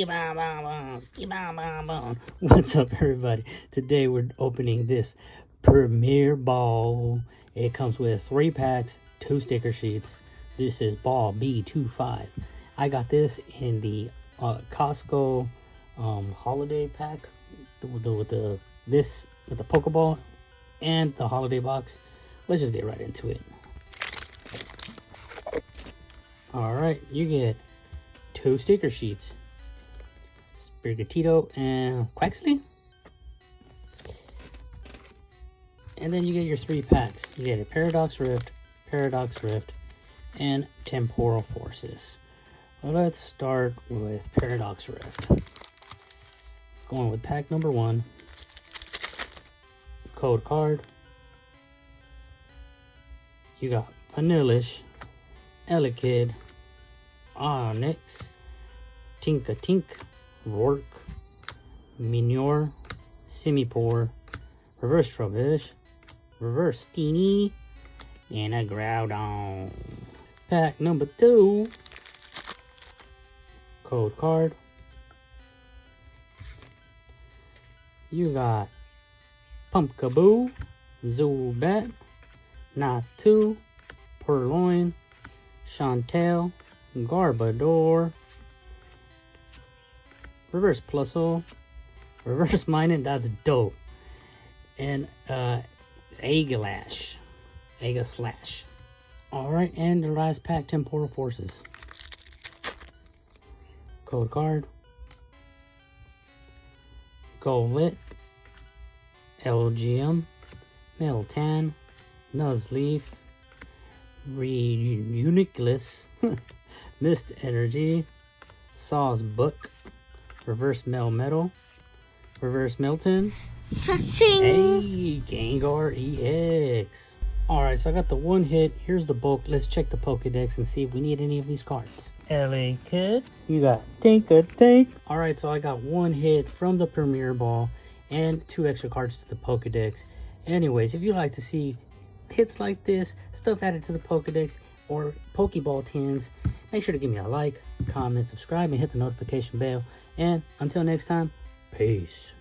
What's up, everybody? Today we're opening this Premier Ball. It comes with 3 packs, 2 sticker sheets. This is Ball B25. I got this in the Costco holiday pack with the Pokeball and the holiday box. Let's just get right into it. All right, you get 2 sticker sheets. Brigatito and Quaxley. And then you get your 3 packs. You get a Paradox Rift, and Temporal Forces. Well, let's start with Paradox Rift. Going with pack number 1. Code card. You got Vanillish, Elekid, Onyx, Tink, Rourke, Minior, Simipour, Reverse Trubbish, Reverse Steenie, and a Groudon. Pack number 2. Code card. You got Pumpkaboo, Zubat, Natu, Purloin, Chantel, Garbodor, Reverse Plusle, Reverse Minot, that's dope, and Aegislash. Alright, and the last pack, Temporal Forces. Code card. Golett, LGM, Meltan, Nuzleaf, Reuniclus, Mist Energy, Sawsbuck, Reverse Melmetal, Reverse Milton, hey, Gengar EX. Alright, so I got the 1 hit. Here's the bulk. Let's check the Pokedex and see if we need any of these cards. LA Kid, you got Tank. Alright, so I got 1 hit from the Premier Ball and 2 extra cards to the Pokedex. Anyways, if you like to see hits like this, stuff added to the Pokedex, or Pokeball tins, make sure to give me a like, comment, subscribe, and hit the notification bell. And until next time, peace.